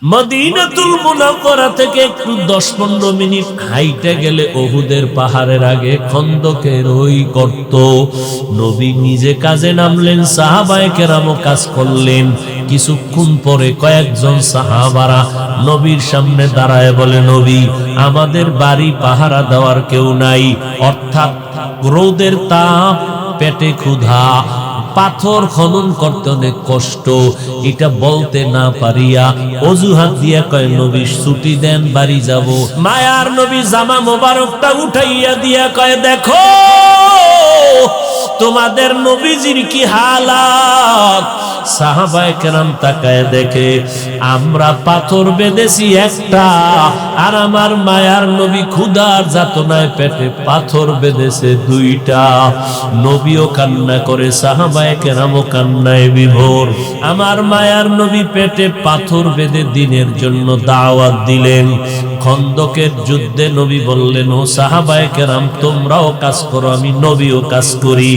মদিনাতুল মুনাওয়ারা থেকে একটু 10-15 মিনিট হাইটে গেলে উহুদের পাহাড়ের আগে খন্দকের ওই গর্ত। নবী নিজে কাজে নামলেন, সাহাবায়ে কেরামও কাজ করলেন। কিছুক্ষণ পরে কয়েকজন সাহাবারা নবীর সামনে দাঁড়ায় বলে, নবী, আমাদের বাড়ি পাহারা দেওয়ার কেউ নাই, অর্থাৎ রোদের তাপ, পেটে ক্ষুধা, পাথর খনন করতে অনেক কষ্ট। এটা বলতে না পারিয়া অজুহাত দিয়া কয়, নবী ছুটি দেন, বাড়ি যাব। মায়ার নবী জামা মোবারকটা উঠাইয়া দিয়া কয়, দেখো তোমাদের নবীজির কি হালাত। সাহাবায়ে কেরাম তাকায় দেখে আমরা পাথর বেঁধেছি একটা, আর আমার মায়ার নবী ক্ষুধার যাতনায় পেটে পাথর বেঁধেছে দুইটা। নবীও কান্না করে, সাহাবায়ে কেরামও কান্নায় বিভোর। আমার মায়ার নবী পেটে পাথর বেঁধে দিনের জন্য দাওয়াত দিলেন। খন্দকের যুদ্ধে নবী বললেন, ও সাহাবায়ে কেরাম, তোমরাও কাজ করো, আমি নবীও কাজ করি।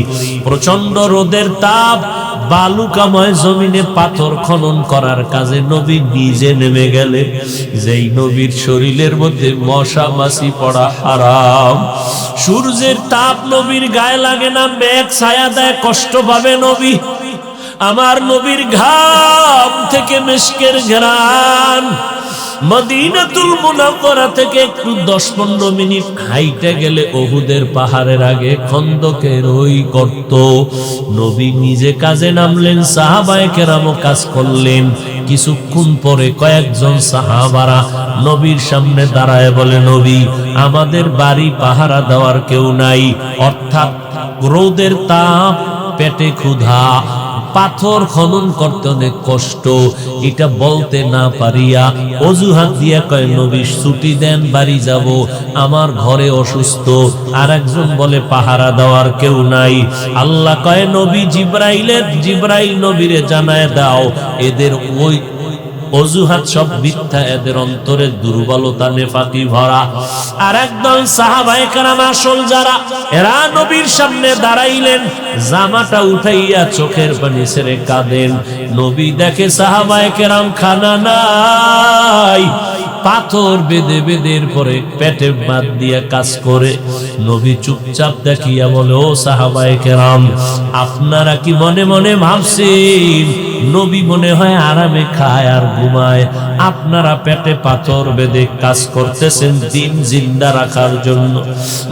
প্রচন্ড রোদের তাপ, বালুকাময় জমিনে পাথর খনন করার কাজে নবী নিজে নেমে গেলে। যেই নবীর শরীরের মধ্যে মশা মাছি পড়া হারাম, সূর্যের তাপ নবীর গায়ে লাগে না, মেঘ ছায়া দেয়, কষ্ট পাবে নবী। আমার নবীর ঘাম থেকে মিশকের ঘ্রাণ। মদিনাতুল মুনাওয়ারা থেকে একটু 10-15 মিনিট হাইটে গেলে উহুদের পাহাড়ের আগে খন্দকের ওই গর্ত। নবী নিজে কাজে নামলেন, সাহাবায়ে কেরামও কাজ করলেন। কিছুক্ষণ পরে কয়েকজন সাহাবারা নবীর সামনে দাঁড়ায় বলে, নবী, আমাদের বাড়ি পাহারা দেওয়ার কেউ নাই, অর্থাৎ রোদের তাপ, পেটে ক্ষুধা, পাথর খনন করতে অনেক কষ্ট। এটা বলতে না পারিয়া অজুহাত দিয়া কয়, নবী ছুটি দেন, বাড়ি যাব, আমার ঘরে অসুস্থ। আর একজন বলে, পাহারা দেওয়ার কেউ নাই। আল্লাহ কয়, নবী জিবরাইল নবীরে জানায় দাও, এদের ওই অজুহাত সব মিথ্যা, এদের অন্তরে দুর্বলতা, নেফাকি ভরা। আর একদল সাহাবায়ে কেরাম আসল যারা, এরা নবীর সামনে দাঁড়াইলেন, জামাটা উঠাইয়া চোখের পানি ছেড়ে কাঁদেন। নবী দেখে সাহাবায়ে কেরাম খানা নাই, পাথর বেঁধে বেঁধে পরে পেটে বাদ দিয়া কাজ করে। নবী চুপচাপ দেখিয়া বলে, ও সাহাবায়ে কেরাম, আপনারা কি মনে মনে ভাবছেন নবী মনে হয় আরামে খায় আর ঘুমায়? আপনারা পেটে পাথর বেঁধে কাজ করতেছেন দিন জিন্দা রাখার জন্য।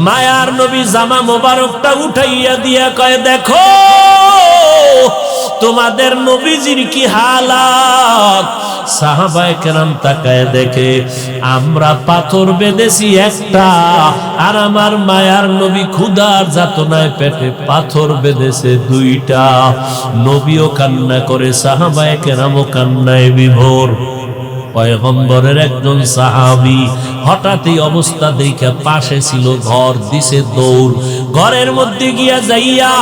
মায়ার নবী জামা মোবারকটা উঠাইয়া দিয়া কয়, দেখো তোমাদের নবীজির কি হালাত। সাহাবায়ে কেরাম তাকায় দেখে আমরা পাথর বেঁধেছি একটা, আর আমার মায়ার নবী ক্ষুধার যাতনায় পেটে পাথর বেঁধেছে দুইটা। নবীও কান্না করে, সাহাবায়ে কেরামও কান্নায় বিভোর। পয়গম্বরের একজন সাহাবী হঠাৎই অবস্থা দেখে, পাশে ছিল ঘর, দিছে দৌড়। ঘরের মধ্যে গিয়া যাইয়া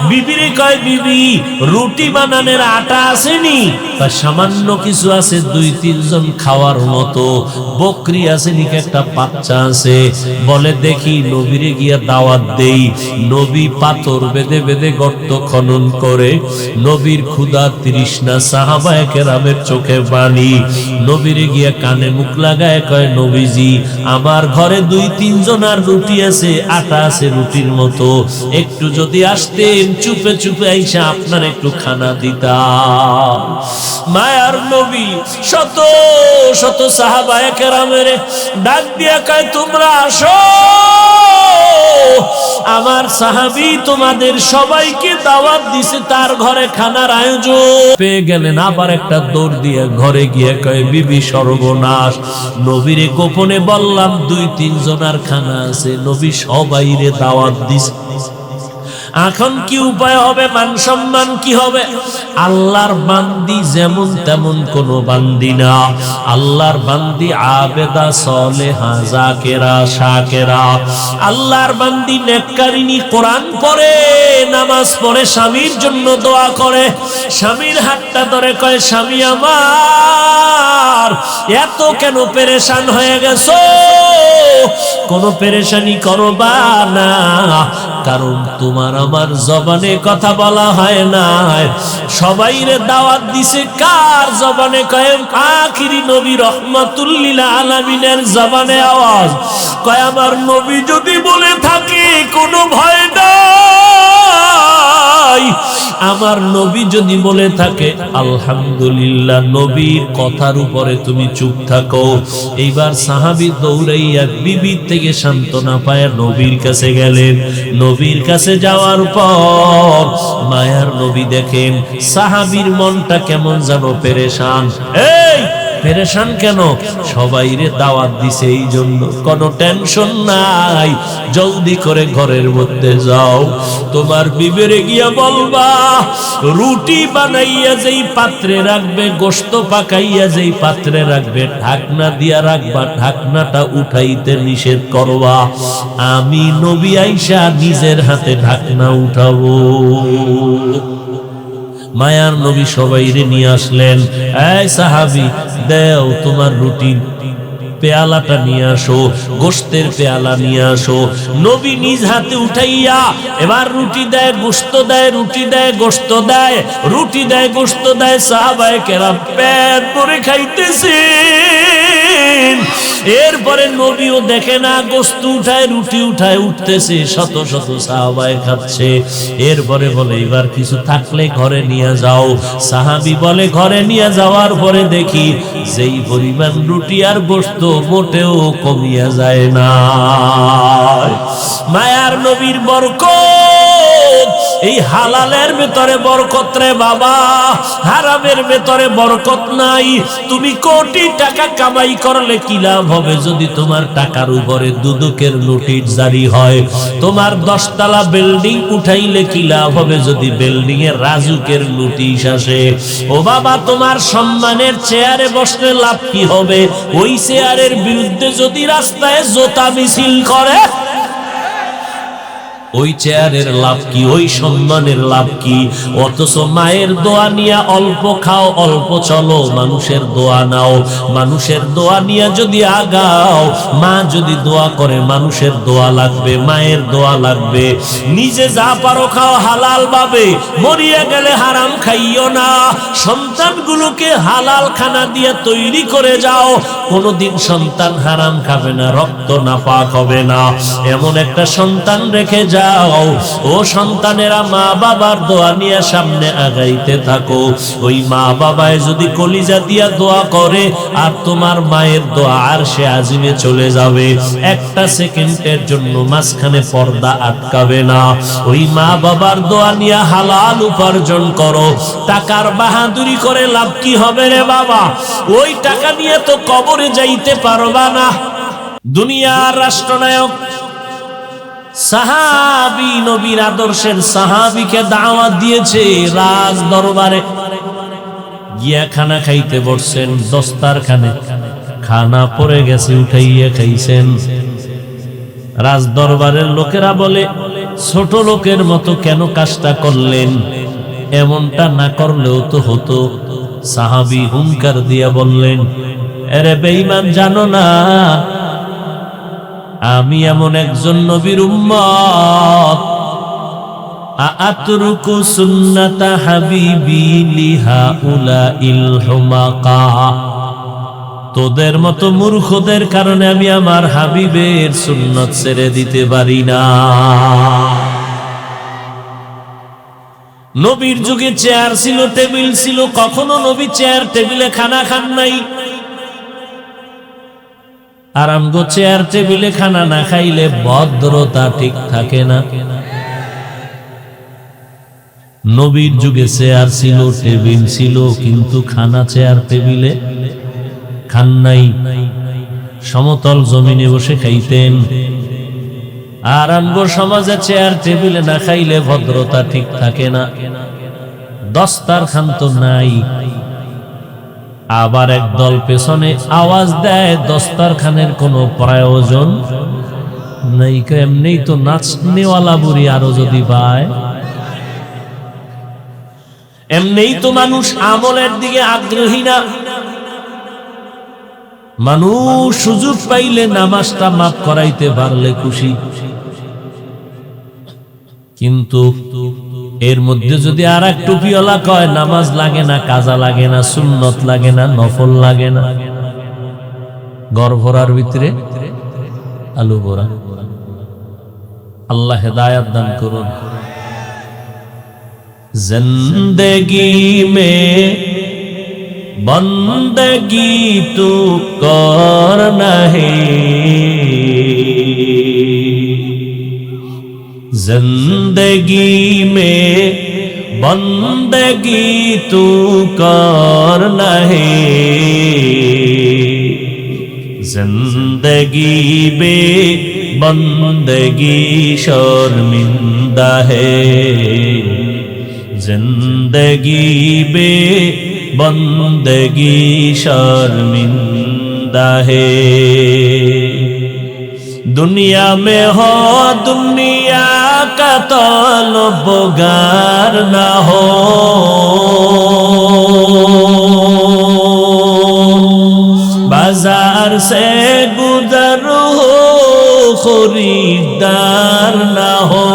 বিবিরে কয়, বিবি, রুটি বানানোর আটা আসেনি? সামান্য কিছু আছে, 2-3 জন খাওয়ার মতো। বকরি আসেনি? একটা বাচ্চা আছে। বলে, দেখি নবীরে গিয়া দাওয়াত দেই। নবী পাথর বেঁধে বেঁধে গর্ত খনন করে। নবীর ক্ষুধা তৃষ্ণা, সাহাবায়ে কেরামের চোখে পানি। নবীরে গিয়া কানে মুখ লাগায় কয়, নবীজি, আমার ঘরে 2-3 জনার রুটি আছে, আটা আছে রুটির মতো, একটু যদি আসতেন, চুপে চুপে আইসা আপনার একটু খানা দিতাম। মায়ার নবী শত শত সাহাবায়ে কেরামের ডাক দিয়া কয়, তোমরা আসো, আমার সাহাবী তোমাদের সবাইকে দাওয়াত দিছে, তার ঘরে খানার আয়োজন। পেয়ে গেলেন, আবার একটা দৌড় দিয়ে ঘরে গিয়ে কয়, বিবি সর্বনাশ, নবীরে গোপনে বললাম 2-3 জনার খানা আছে, নবী সবাইরে দাওয়াত দিছে, এখন কি উপায় হবে? মান সম্মান কি হবে? আল্লাহর বান্দি যেমন তেমন কোন বান্দি না। আল্লাহর বান্দি আবেদা, সালেহা, জাকেরা, শাকেরা। আল্লাহর বান্দি নেককারিনী, কোরআন পড়ে, নামাজ পড়ে, স্বামীর জন্য দোয়া করে, স্বামীর হাতটা ধরে কয়, স্বামী আমার এত কেন পেরেশান হয়ে গেছো? কোনো পেরেশানি করবা না, কারণ তোমার আমার জবানে কথা বলা হয় না, সবাইরে দাওয়াত দিছে কার জবানে? কয় আখিরি নবী রহমাতুল লিল আলামিনের জবানে আওয়াজ। কয় আমার নবী যদি বলে থাকে কোনো ভয় নাই, আমার নবী যদি বলে থাকে আলহামদুলিল্লাহ, নবীর কথার উপরে তুমি চুপ থাকো। এইবার সাহাবী দৌড়াইয়া বিবি থেকে সান্ত্বনা পায় নবীর কাছে গেলেন। নবীর কাছে যাওয়ার পর মায়ার নবী দেখেন সাহাবীর মনটা কেমন যেন পেরেশান। এই পেরেশান কেন? সবাইরে দাওয়াত দিছে এই জন্য, কোনো টেনশন নাই, জলদি করে ঘরের মধ্যে যাও, তোমার বিবেরে গিয়া বলবা রুটি বানাইয়া যেই পাত্রে রাখবে, গোশত পাকাইয়া যেই পাত্রে রাখবে, ঢাকনা দিয়া রাখবা, ঢাকনাটা উঠাইতে নিষেধ করবা। আমি নবী আইসা নিজের হাতে ঢাকনা উঠাবো। মায়ার নবী সবাইরে নিয়ে আসলেন। এই সাহাবী, দেও তোমার রুটি পেয়ালাটা নিয়ে আসো, গোশতের পেয়ালা নিয়ে আসো। নবী নিজ হাতে উঠাইয়া এবার রুটি দেয়, গোশত দেয়, রুটি দেয়, গোশত দেয়, রুটি দেয়, গোশত দেয়। সাহাবায়ে কেরাম পেট ভরে খাইতেছেন। এরপরে নবীও দেখে না, গোশত উঠায়, রুটি উঠায়, উঠতেছে, শত শত সাহাবায়ে খাচ্ছে। এরপরে বলে এবার কিছু থাকলে ঘরে নিয়ে যাও। সাহাবী বলে ঘরে নিয়ে যাওয়ার পরে দেখি যেই পরিমাণ রুটি আর গোশত মোটেও কমিয়া যায় না। মায়ার নবীর বরকত, এই হালালের ভেতরে বরকত রে বাবা, হারামের ভেতরে বরকত নাই। তুমি কোটি টাকা কামাই করলে কি লাভ হবে যদি তোমার টাকার উপরে দুদকের নোটিশ জারি হয়? তোমার 10 তলা বিল্ডিং উঠাইলে কি লাভ হবে যদি বিল্ডিং এর রাজুকের নোটিশ আসে? ও বাবা, তোমার সম্মানের চেয়ারে বসলে লাভ কি হবে? ওই চেয়ারের বিরুদ্ধে যদি রাস্তায় জোতা মিছিল করে, ওই চেয়ারের লাভ কি? ওই সম্মানের লাভ কি? অথচ মায়ের দোয়া নিয়ে অল্প খাও, অল্প চলো, মানুষের দোয়া নাও। মানুষের দোয়া নিয়ে যদি আগাও, মা যদি দোয়া করে মানুষের দোয়া লাগবে, মায়ের দোয়া লাগবে। নিজে যা পারো খাও হালাল ভাবে, মরিয়া গেলে হারাম খাইও না। সন্তানগুলোকে হালাল খানা দিয়ে তৈরি করে যাও, কোনোদিন সন্তান হারাম খাবে না, রক্ত নাপাক হবে না, এমন একটা সন্তান রেখে যাও। ও সন্তানেরা, মা বাবার দোয়া নিয়ে সামনে আগাইতে থাকো। ওই মা বাবায় যদি কলিজা দিয়া দোয়া করে আর তোমার মায়ের দোয়া আরশে আজিমে চলে যাবে, একটা সেকেন্ডের জন্য মাঝখানে পর্দা আটকাবে না। ওই মা বাবার দোয়া নিয়ে হালাল উপার্জন করো। টাকার বাহাদুরি করে লাভ কি হবে রে বাবা? ওই টাকা নিয়ে তো কবরে যাইতে পারবা না। দুনিয়ার রাষ্ট্রনায়ক সাহাবী, নবীর আদর্শের সাহাবীকে দাওয়াত দিয়েছে রাজ দরবারে, গিয়া খানা খাইতে বসছেন। দস্তারখানে খানা পড়ে গেছে, উঠাইয়া খাইছেন। রাজ দরবারের লোকেরা বলে ছোট লোকের মতো কেন কাজটা করলেন? এমনটা না করলেও তো হতো। সাহাবী হুঙ্কার দিয়া বললেন, আরে বেঈমান, জানো না আমি এমন একজন নবীর উম্মত, আতরুকু সুন্নাতা হাবিবি লিহাউলাইল হুমাকা। তোদের মতো মূর্খদের কারণে আমি আমার হাবিবের সুন্নাত ছেড়ে দিতে পারি না। নবীর যুগে চেয়ার ছিল, টেবিল ছিল, কখনো নবী চেয়ার টেবিলে খানা খান নাই। আর আমগো চেয়ার টেবিলে খানা না খাইলে ভদ্রতা ঠিক থাকে না। নবীর যুগে চেয়ার ছিল, টেবিল ছিল, কিন্তু খানা চেয়ার টেবিলে খান নাই, সমতল জমিনে বসে খাইতেন। আর আমগো সমাজে চেয়ার টেবিলে না খাইলে ভদ্রতা ঠিক থাকে না, দস্তারখান তো নাই। আবার একদল পেছনে আওয়াজ দেয় দস্তারখানের কোনো প্রয়োজন নাই, এমনি তো নাচনেওয়ালা বুড়ি আরো যদি পায়। এমনি তো মানুষ আমলের দিকে আগ্রহী না। মানুষ সুযোগ পাইলে নামাজটা মাফ করাইতে পারলে খুশি। কিন্তু এর মধ্যে যদি আর এক টুপিওয়ালা কয় নামাজ লাগে না, কাজা লাগে না, সুন্নত লাগে না, নফল লাগে না, ঘর ভরার ভিতরে আলু ভরা। আল্লাহ হেদায়াত দান করুন। जिंदगी में बंदगी तू करना है, जिंदगी में बंदगी तू करना है, जिंदगी में बंदगी शर्मिंदा है, जिंदगी बे बंदगी शर्मिंदा है। दुनिया में हो दुनिया का तलबगार ना हो, बाजार से गुजर हो खरीदार ना हो,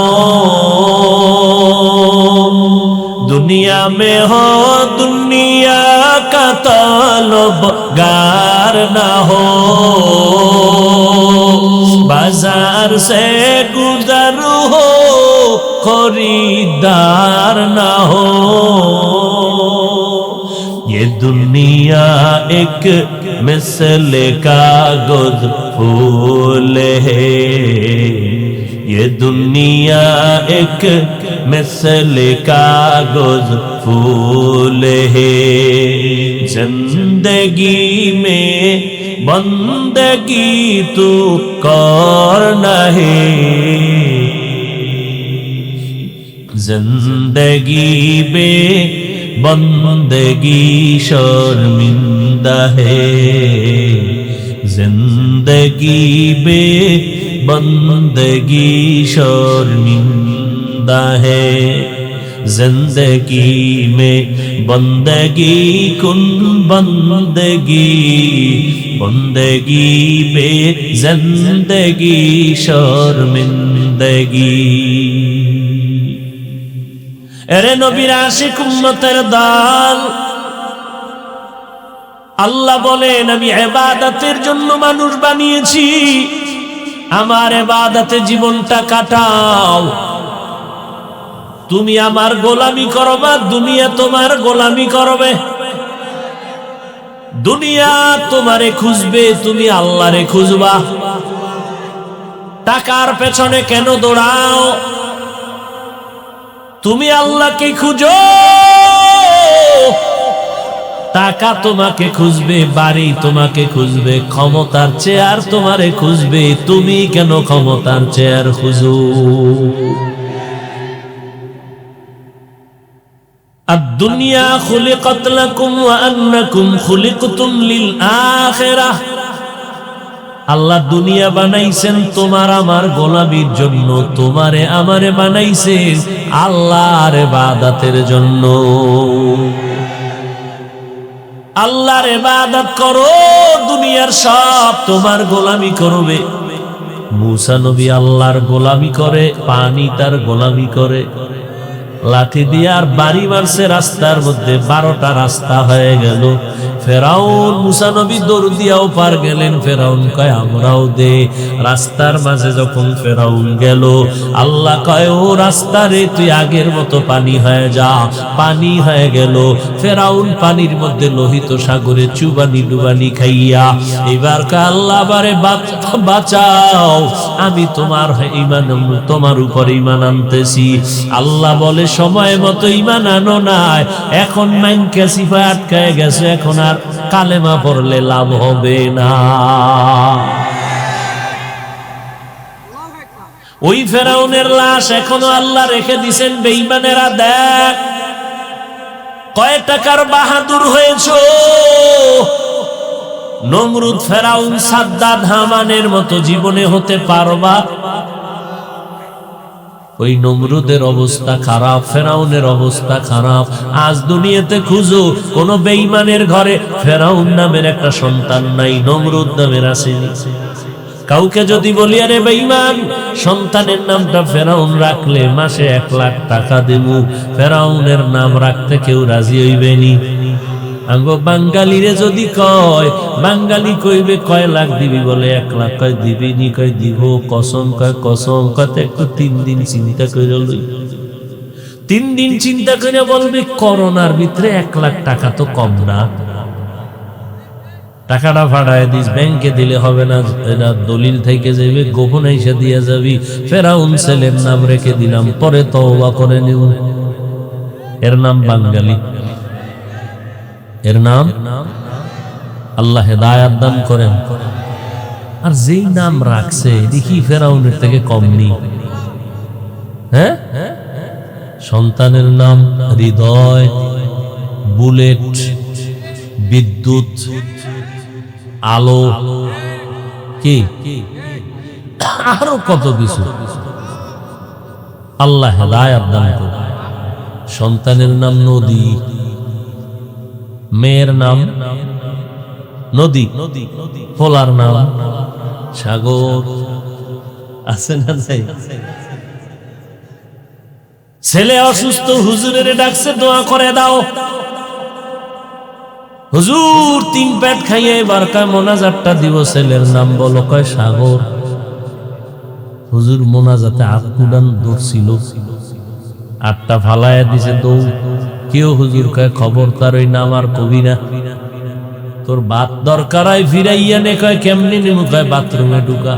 दुनिया में हो दुनिया का तलबगार ना हो, बाजार से गुजर हो खरीदार ना हो। ये दुनिया एक मिसल कागज फूल है, ये दुनिया एक मिसल कागज फूल है, जिंदगी में बंदगी तू करना है, जिंदगी में बंदगी शर्मिंदा है, जिंदगी में बंदगी शर्मिंदा है, जिंदगी में बंदगी कुन बंदगी, बंदगी पे जिंदगी शर्मिंदगी। এরে নবীর আশিক উম্মতের দল, আল্লাহ বলেন আমি ইবাদতের জন্য মানুষ বানিয়েছি, আমার ইবাদতে জীবনটা কাটাও। তুমি আমার গোলামি করবা, দুনিয়া তোমার গোলামি করবে। দুনিয়া তোমারে খুঁজবে, তুমি আল্লাহরে খুঁজবা। টাকার পেছনে কেন দৌড়াও? তুমি আল্লাহকে খুঁজো। টাকা তোমাকে খুঁজবে, বাড়ি তোমাকে খুঁজবে, ক্ষমতার চেয়ার তোমারে খুঁজবে, তুমি কেন ক্ষমতার চেয়ার খুঁজো? الدنيا خلقت لكم وأنكم خلقتم للآخرة। আল্লাহ দুনিয়া বানাইছেন তোমার আমার গোলামির জন্য, তোমারে আমারে বানাইছেন আল্লাহর ইবাদতের জন্য। আল্লাহর ইবাদত করো, দুনিয়ার সব তোমার গোলামি করবে। মূসা নবী আল্লাহর গোলামি করে, পানি তার গোলামি করে। লাঠি দিয়ে আর বাড়ি মারছে রাস্তার মধ্যে, 12টা রাস্তা হয়ে গেল। ফেরাউন মূসা নবী দৌড় দিয়াও পার গেলেন। ফেরাউন কয় আমরাও দে। রাস্তার মাঝে যখন ফেরাউন গেল, আল্লাহ কয় ও রাস্তা রে, তুই আগের মতো পানি হয়ে যা। পানি হয়ে গেল। ফেরাউন পানির মধ্যে লোহিত সাগরে চুবানি ডুবানি খাইয়া এবার কয় আল্লাহ বারে বাঁচাও, আমি তোমার ঈমান, তোমার উপর ঈমান আনতেছি। আল্লাহ বলে সময় মতো ঈমান আনো নাই, এখন মাইনকা সিফায় আটকায় গেছে, এখন আর কালেমা পড়লে লাভ হবে না। ওই ফেরাউনের লাশ এখনো আল্লাহ রেখে দিছেন। বেঈমানেরা দেখ কয় টাকার বাহাদুর হয়েছো। নমরুদ, ফেরাউন, সাদ্দাত, হামানের মতো জীবনে হতে পারবা? ওই নমরুদের অবস্থা খারাপ, ফেরাউনের অবস্থা খারাপ। আজ দুনিয়াতে খুঁজো, কোন বেঈমানের ঘরে ফেরাউন নামের একটা সন্তান নাই, নমরুদ নামের আসেনি। কাউকে যদি বলি আরে বেঈমান সন্তানের নামটা ফেরাউন রাখলে মাসে 1 লাখ টাকা দেব, ফেরাউনের নাম রাখতে কেউ রাজি হইবেনি। আঙ্গো বাঙালিরে যদি কয়, বাঙালি কইবে কয় লাখ দিবি, বলে 1 লাখ, কয় দিবি নি, কয় দিব, কসম, কয় কসম, কত একটু 3 দিন চিন্তা করে লই। 3 দিন চিন্তা করে বলবে করোনার ভিতরে 1 লাখ টাকা তো কম না, টাকাটা ফাড়ায় দিস, ব্যাংকে দিলে হবে না, এটা দলিল থেকে যাবে, গোপন এসে দিয়ে যাবি, ফেরাউন ছেলের নাম রেখে দিলাম, পরে তওবা করে নিব। এর নাম বাঙালি, এর নাম আল্লাহ হেদায়াত দান করেন। আর যেই নাম রাখছে দেখি ফেরাউনের থেকে কম নেই। হ্যাঁ, সন্তানের নাম হৃদয়, বুলেট, বিদ্যুৎ, আলো, কি আরো কত কিছু। আল্লাহ হেদায়াত দান করেন। সন্তানের নাম নদী, মেয়ের নাম নদী, পোলার নাম সাগর, আছে না নাই? ছেলে অসুস্থ, হুজুরের ডাকছে দোয়া করে দাও। হুজুর 3 পেট খাইয়ে এবার কয় মোনাজাতটা দিব, ছেলের নাম বলো, কয় সাগর। হুজুর মোনাজাতে আকুডান ধরছিল, 8টা ফালায়া দিছে দৌড়। কেউ হুজুর কয় খবর তার ওই নাম আর কবি না, তোর বাত দরকার ফিরাইয়া নে। কয় কেমনি নিমু, কয় বাথরুমে ঢুকা।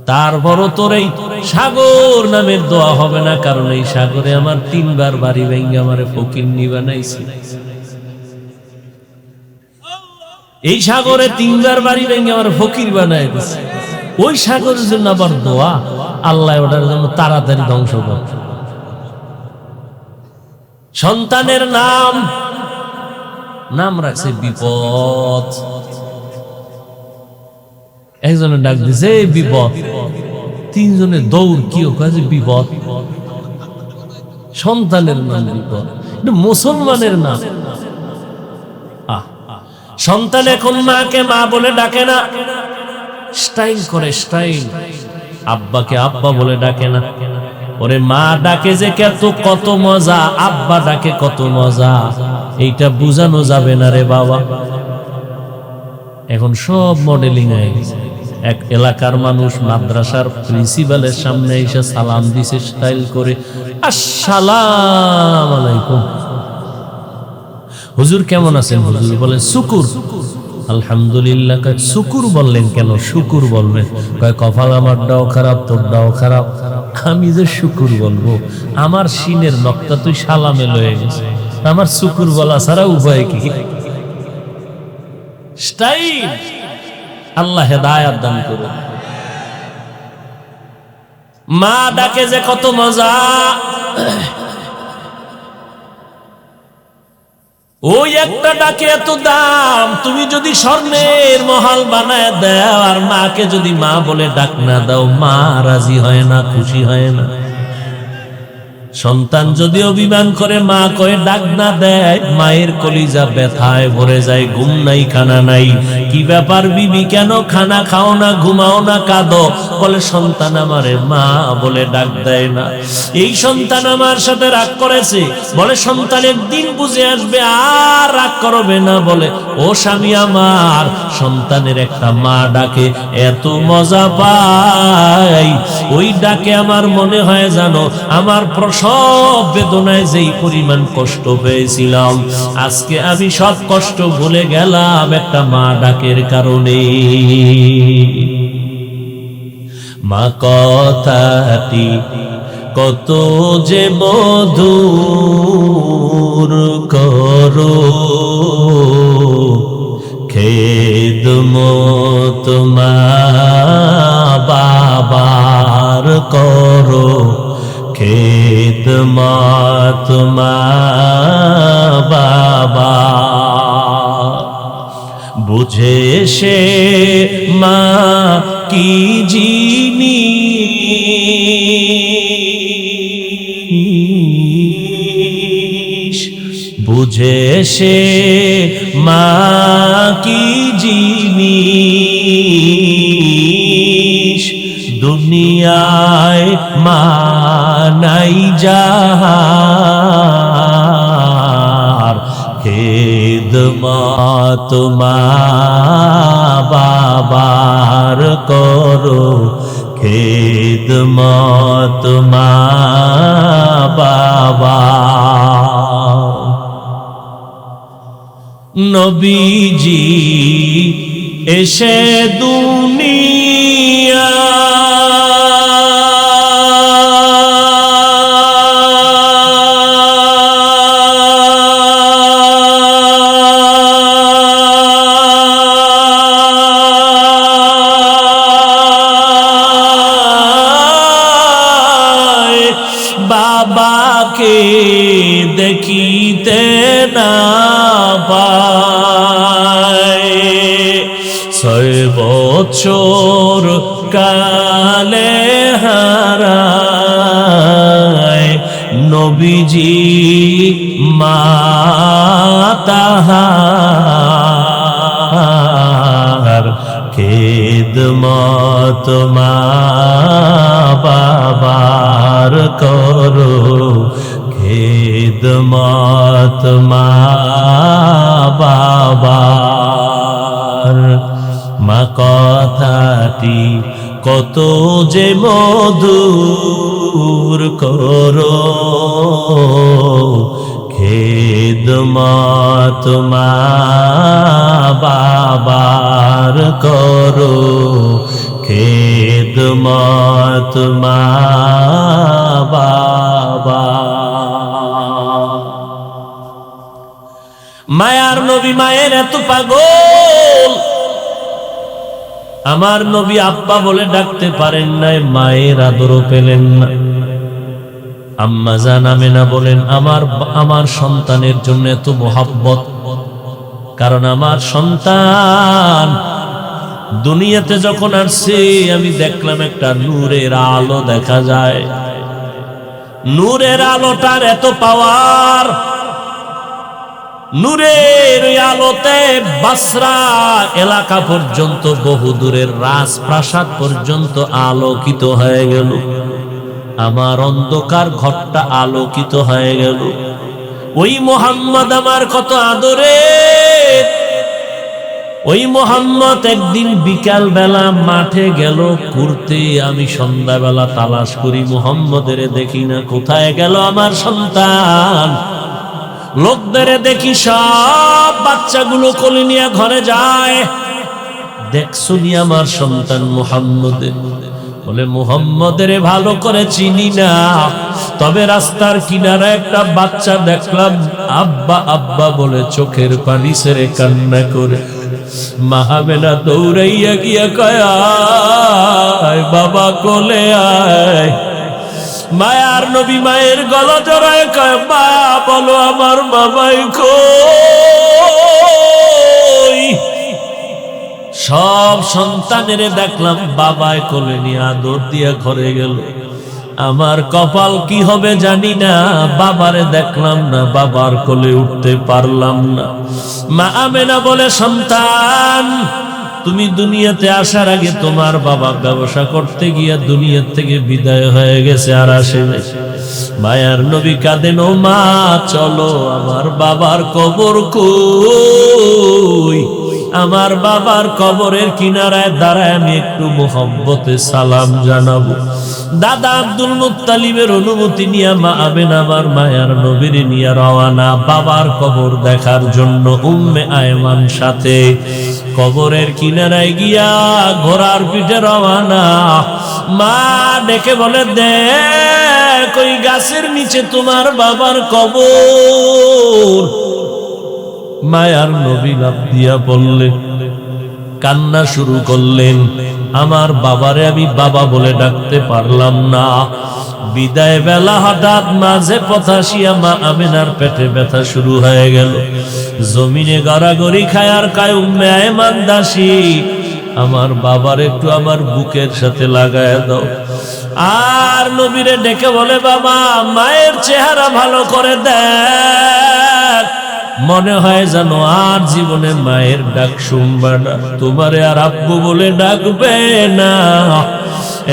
তারপরও তোর এই সাগর নামের দোয়া হবে না, কারণ এই সাগরে আমার 3 বার বাড়ি ভেঙে আমারে ফকিন্নি বানাইছে। এই সাগরে 3 বার বাড়ি ভেঙে আমার ফকির বানাই দিছে। ওই সাগরের জন্য আবার দোয়া, আল্লাহ ওটার জন্য তাড়াতাড়ি ধ্বংস করে। সন্তানের নাম নাম রাখছে বিপদ। একজনে ডাক দিছে বিপদ, 3 জনের দৌড়, কি কাজে বিপদ। সন্তানের নাম বিপদ, এটা মুসলমানের নাম। সন্তান এখন মাকে মা বলে ডাকে না, স্টাইল করে, স্টাইল। আব্বাকে আব্বা বলে ডাকে না। ওরে মা ডাকে যে কত মজা, আব্বা ডাকে কত মজা, এইটা বুঝানো যাবে না রে বাবা। এখন সব মডেলিং হয়ে গেছে। এক এলাকার মানুষ মাদ্রাসার প্রিন্সিপালের সামনে এসে সালাম দিছে স্টাইল করে, আসসালামু আলাইকুম। হুজুর কেমন আছেন? হুজুর বলেন শুকুর। আলহামদুলিল্লাহ। কয় শুকুর বললেন কেন? শুকুর বলবেন। কয় কপাল আমারটাও খারাপ, তোরটাও খারাপ, আমি যে শুকুর বলবো? আমার সিনের নকটা তুই সালামে লয়ে গেছে, আমার শুকুর বলা ছাড়া উপায় কি? স্টাইল। আল্লাহ হেদায়াত দান করুন। মা ডাকে যে কত মজা, ওই একটা ডাকে এত দাম। তুমি যদি স্বর্ণের মহল বানায় দাও আর মাকে যদি মা বলে ডাক না দাও, মা রাজি হয় না, খুশি হয় না। সন্তান যদি অভিমান করে মা কয়ে ডাক না দেয়, মায়ের কলিজা ব্যথায় ভরে যায়। ঘুম নাই, খানা নাই। কি ব্যাপার বিবি, কেন খানা খাও না, ঘুমাও না, কাঁদো? বলে সন্তান আমারে মা বলে ডাক দেয় না। এই সন্তান আমার সাথে রাগ করেছে। বলে সন্তান একদিন বুঝে আসবে, আর রাগ করবে না। বলে ও স্বামী আমার, সন্তানের একটা মা ডাকে এত মজা পাই, ওই ডাকে আমার মনে হয় জানো আমার সব বেদনায় যেই পরিমাণ কষ্ট পেয়েছিলাম, আজকে আমি সব কষ্ট ভুলে গেলাম একটা মা ডাকের কারণে। মা কথাটি কত যে মধুর, করো খেদমত মা বাবার, করো খেদমত মা বাবা। বুঝে সে মা কি জিনিস, বুঝে সে মা কি জিনিস। দুনিয়ায় মানাই যাহার খেদমত মা বাবার করো, খেদমত মা বাবার। নবীজি এসে দুনিয়া বাবাকে দেখিতে না পায়, 6 বছর কালে হারায় নবীজি মা তাহার খেদমত মা বাবার করো, খেদমত মা বাবার। মা কথাটি কত যে মধুর করো, খেদমত মা বাবার করো, খেদমত মা বাবার। মায়ার নবী মায়ের এত পাগল, আমার নবী আব্বা বলে ডাকতে পারেন নাই, মায়ের আদরও পেলেন না। আম্মা জান আমেনা বলেন, আমার সন্তানের জন্য এত মোহাব্বত, কারণ আমার সন্তান দুনিয়াতে যখন আসছে আমি দেখলাম একটা নূরের আলো দেখা যায়। নূরের আলোটার এত পাওয়ার, নূরের আলোতে বাসরা এলাকা পর্যন্ত, বহু দূরের রাজপ্রাসাদ পর্যন্ত আলোকিত হয়ে গেল। আমার অন্ধকার ঘরটা আলোকিত হয়ে গেল। ওই মোহাম্মদ আমার কত আদরের, ওই মোহাম্মদ একদিন বিকাল বেলা মাঠে গেল ঘুরতে, আমি সন্ধ্যাবেলা তালাশ করি মোহাম্মদের দেখি না, কোথায় গেল আমার সন্তান। লোকদের দেখি সব বাচ্চাগুলো কোলে নিয়ে ঘরে যায়, দেখছুনি আমার সন্তান মুহাম্মদের? বলে মুহাম্মদের ভালো করে চিনি না, তবে রাস্তার কিনারে একটা বাচ্চা দেখলাম আব্বা আব্বা বলে চোখের পানি ছেড়ে কান্না করে। মা আমেনা দৌড়াইয়া গিয়া কয়, আয় বাবা কোলে আয়। মায়ার নবী মায়ের গলা জড়ায় কয়, মা বলো আমার বাবাই কই? সব সন্তানের দেখলাম বাবাই কোলে নিয়ে আদর দিয়া ঘরে গেল। আমার কপাল কি হবে জানি না, বাবারে দেখলাম না, বাবার কোলে উঠতে পারলাম না। মা আমেনা বলে, সন্তান তুমি দুনিয়াতে আসার আগে তোমার বাবা ব্যবসা করতে গিয়া দুনিয়া থেকে বিদায় হয়ে গেছে, আর আসে নাই। মায়ার নবী কাঁদেন, ও মা চলো, আমার বাবার কবর কই? আমার বাবার কবরের কিনারায় দাঁড়ায় আমি একটু মোহব্বতে সালাম জানাবো। দাদা আব্দুল মুত্তালিবের অনুমতি নিয়ে মা আমেনা আমার মায়ার নবীর নিয়ে রওয়ানা বাবার কবর দেখার জন্য। উম্মে আয়মান সাথে কবরের কিনারায় গিয়া ঘোড়ার পিঠে রওয়ানা। মা ডেকে বলে, দেখ ওই গাছের নিচে তোমার বাবার কবর। মায়ার নবী লাফ দিয়া বললেন, কান্না শুরু করলেন। আমার বাবারে আমি বাবা বলে ডাকতে পারলাম না। বিদায় বেলা হঠাৎ মাঝে পথাসিয়া মা আমেনার পেটে ব্যথা শুরু হয়ে গেল। জমিনে গড়াগড়ি খায় আর কায়, উম্মে আয়মান দাসী আমার বাবার একটু আমার বুকের সাথে লাগায় দাও। আর নবীরে ডেকে বলে, বাবা মায়ের চেহারা ভালো করে দেখ, মনে হয় যেন আর জীবনে মায়ের ডাক শুনবে না, তোমারে আর আব্বু বলে ডাকবে না।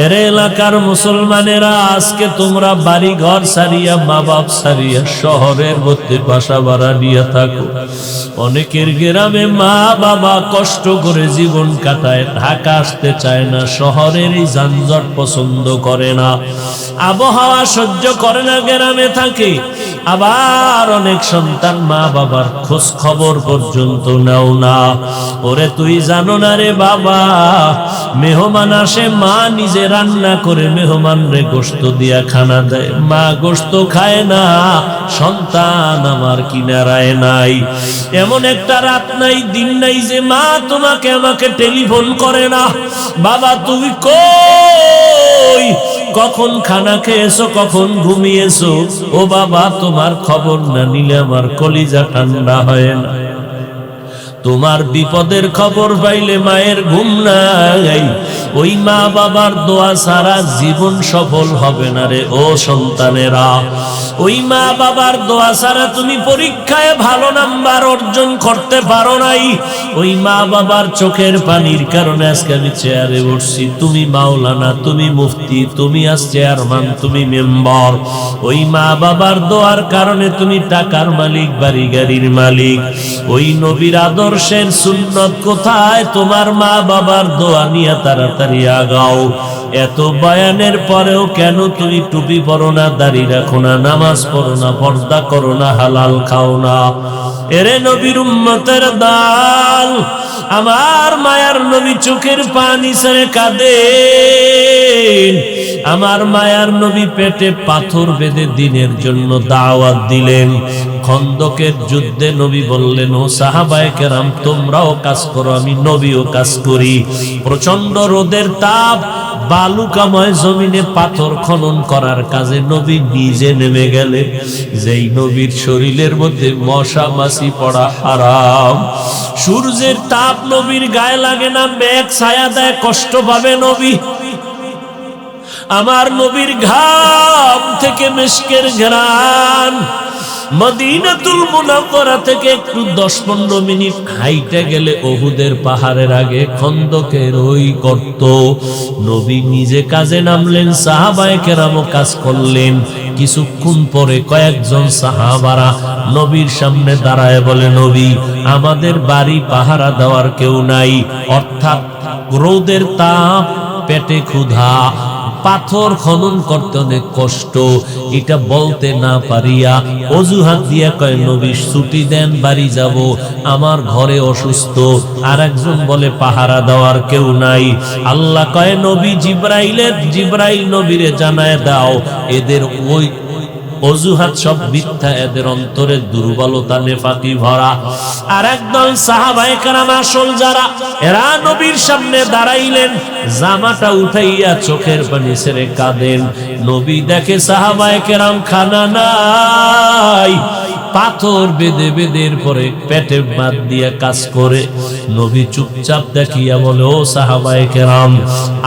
এরে এলাকার মুসলমানেরা, আজকে তোমরা বাড়ি ঘর সারিয়া মা বাপ সারিয়া শহরের মধ্যে বাসা ভাড়া নিয়ে থাকো। অনেকের গ্রামে মা বাবা কষ্ট করে জীবন কাটায়, ঢাকা আসতে চায় না, শহরের এই যানজট পছন্দ করে না, আবহাওয়া সহ্য করে না, গ্রামে থাকে। আবার অনেক সন্তান মা বাবার খোঁজ খবর পর্যন্ত নাও না। ওরে তুই জানো না রে বাবা, মেহমান আসে, মা নিজে রান্না করে মেহমান রে গোশত দিয়া খানা দেয়, মা গোশত খায় না, সন্তান আমার কিনারায় নাই। এমন একটা রাত নাই, দিন নাই যে মা তোমাকে আমাকে টেলিফোন করে না, বাবা তুমি কই, কখন খানা খেয়েছো, কখন ঘুমিয়েছো, ও বাবা তোমার খবর না নিলে আমার কলিজা ঠান্ডা হয় না। তোমার বিপদের খবর পাইলে মায়ের ঘুম নাই। ওই মা বাবার দোয়া ছাড়া জীবন সফল হবে না রে ও সন্তানেরা। ওই মা বাবার দোয়া ছাড়া তুমি পরীক্ষায় ভালো নাম্বার অর্জন করতে পারো নাই। ওই মা বাবার চোখের পানির কারণে আজকে আমি চেয়ারে বসছি, তুমি মাওলানা, তুমি মুফতি, তুমি আজ চেয়ারম্যান, তুমি মেম্বার। ওই মা বাবার দোয়ার কারণে তুমি টাকার মালিক, বাড়ি গাড়ির মালিক। ওই নবীর আদর্শের সুন্নত কোথায়? তোমার মা বাবার দোয়া নিয়ে তাড়াতাড়ি আগাও। এত বয়ানের পরেও কেন তুমি টুপি পরো না, দাড়ি রাখো না, নামাজ পড়ো না, পর্দা করো না, হালাল খাও না? এরে নবীর উম্মতের দল, আমার মায়ার নবী চোখের পানি ছেড়ে কাঁদেন। আমার মায়ার নবী পেটে পাথর বেঁধে দিনের জন্য দাওয়াত দিলেন। খন্দকের যুদ্ধে নবী বললেন, ও সাহাবায়ে কেরাম তোমরাও কাজ করো, আমি নবীও কাজ করি। প্রচন্ড রোদের তাপ, বালুকাময় জমিনে পাথর খনন করার কাজে নবী নিজে নেমে গেলেন। যেই নবীর শরীরের মধ্যে মশা মাছি পড়া হারাম, সূর্যের তাপ নবীর গায়ে লাগে না, মেঘ ছায়া দেয়, কষ্ট পাবে নবী। আমার নবীর ঘাম থেকে মিশকের ঘ্রাণ, মদিনাতুল মুনাওয়ারা থেকে একটু 10-15 মিনিট হাইটে গেলে উহুদের পাহাড়ের আগে খন্দকের ওই গর্ত। নবী নিজে কাজে নামলেন, সাহাবায়ে কেরামও কাজ করলেন। কিছুক্ষণ পরে কয়েকজন সাহাবারা নবীর সামনে দাঁড়ায় বলে, নবী আমাদের বাড়ি পাহারা দেওয়ার কেউ নাই, অর্থাৎ রোদের তাপ, পেটে ক্ষুধা, পাথর খনন করতে অনেক কষ্ট। এটা বলতে না পারিয়া অজুহাত দিয়া কয়, নবী ছুটি দেন, বাড়ি যাব, আমার ঘরে অসুস্থ। আর একজন বলে পাহারা দেওয়ার কেউ নাই। আল্লাহ কয়, নবী জিব্রাইল নবীরে জানায় দাও, এদের ওই অজুহাত সব মিথ্যা, এদের অন্তরে দুর্বলতা, নেফাকি ভরা। আর একদল সাহাবায়ে কেরাম আসল যারা, এরা নবীর সামনে দাঁড়াইলেন, জামাটা উঠাইয়া চোখের পানি ছেড়ে কাঁদেন। নবী দেখে সাহাবায়ে কেরাম খানা নাই, পাথর বেঁধে বেঁধে পরে পেটে বাদ দিয়ে কাজ করে। নবী চুপচাপ দেখিয়া বলে, ও সাহাবায়ে কেরাম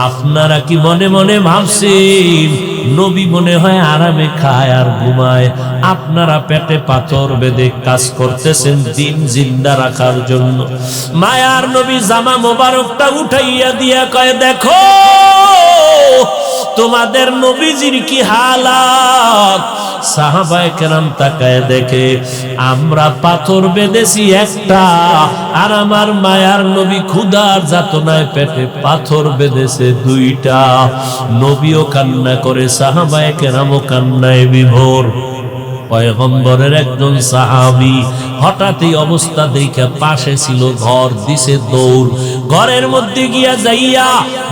আপনারা কি মনে মনে ভাবছেন নবী মনে হয় আরামে খায় আর ঘুমায়? আপনারা পেটে পাথর বেঁধে কাজ করতেছেন দিন জিন্দা রাখার জন্য। মায়ার নবী জামা মোবারকটা উঠাইয়া দিয়া কয়, দেখো তোমাদের নবীজির কি হালাত। সাহাবায়ে কেরাম তাকায় দেখে, আমরা পাথর বেঁধেছি একটা, আর আমার মায়ার নবী ক্ষুধার যাতনায় পেটে পাথর বেঁধেছে দুইটা। নবীও কান্না করে, সাহাবায়ে কেরামও কান্নায় বিভোর। পয়গম্বরের একজন সাহাবী হঠাৎই অবস্থা দেখে, পাশে ছিল ঘর, দিছে দৌড়, ঘরের মধ্যে গিয়া যাইয়া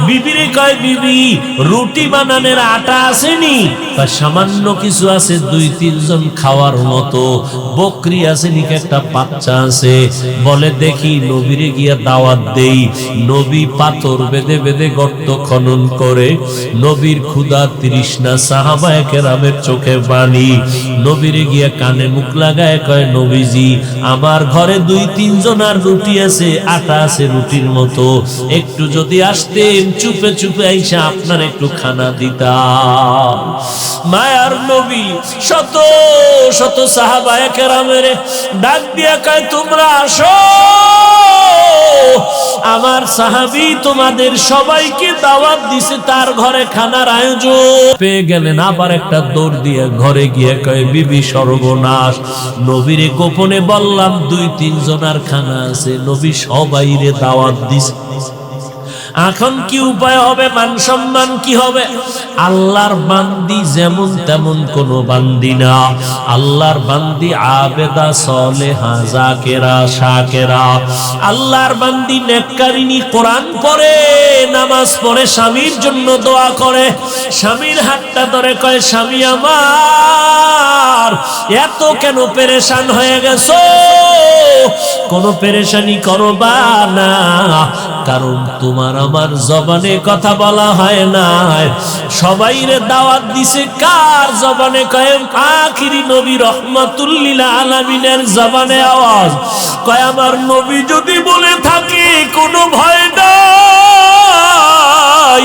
বিবিরে কয়, বিবি রুটি বানানোর আটা আসেনি? সামান্য কিছু আছে, 2-3 জন খাওয়ার মতো। বকরি আছে নাকি, একটা বাচ্চা আছে? বলে দেখি নবীরে গিয়া দাওয়াত দেই। নবী পাথর বেঁধে বেঁধে গর্ত খনন করে, নবীর ক্ষুধা তৃষ্ণা, সাহাবায়ে কেরামের চোখে পানি। নবীরে গিয়া কানে মুখ লাগায় কয়, নবীজি আমার ঘরে 2-3 জনার রুটি আছে, আটা আছে রুটির মতো, একটু যদি আসতেন চুপে চুপে আইসা আপনার একটু খানা দিতাম। মায়ার নবী শত শত সাহাবায়ে কেরামের ডাক দিয়া কয়, তোমরা আসো, আমার সাহাবী তোমাদের সবাইকে দাওয়াত দিছে, তার ঘরে খানার আয়োজন পেয়ে গেলেন। আবার একটা দৌড় দিয়ে ঘরে গিয়ে কয়, বিবি সর্বনাশ, নবীরে গোপনে বললাম 2-3 জনের খানা আছে, নবী সবাইরে দাওয়াত দিছে, এখন কি উপায় হবে? মান সম্মান কি হবে? আল্লাহর বান্দি যেমন তেমন কোন বান্দি না, আল্লাহর বান্দি আবেদা সালেহা জাকেরা শাকেরা, আল্লাহর বান্দি নেককারিনী, কোরআন পড়ে নামাজ পড়ে, স্বামীর জন্য দোয়া করে, স্বামীর হাতটা ধরে কয়, স্বামী আমার এত কেন পেরেশান হয়ে গেছো? কোনো পেরেশানি করবা না, কারণ তোমার আমার জবানে কথা বলা হয় না, সবাইরে দাওয়াত দিছে। কার জবানে? কয় আখিরি নবী রহমাতুল লিল আলামিনের জবানে আওয়াজ। কয় আমার নবী যদি বলে থাকে কোনো ভয় নাই,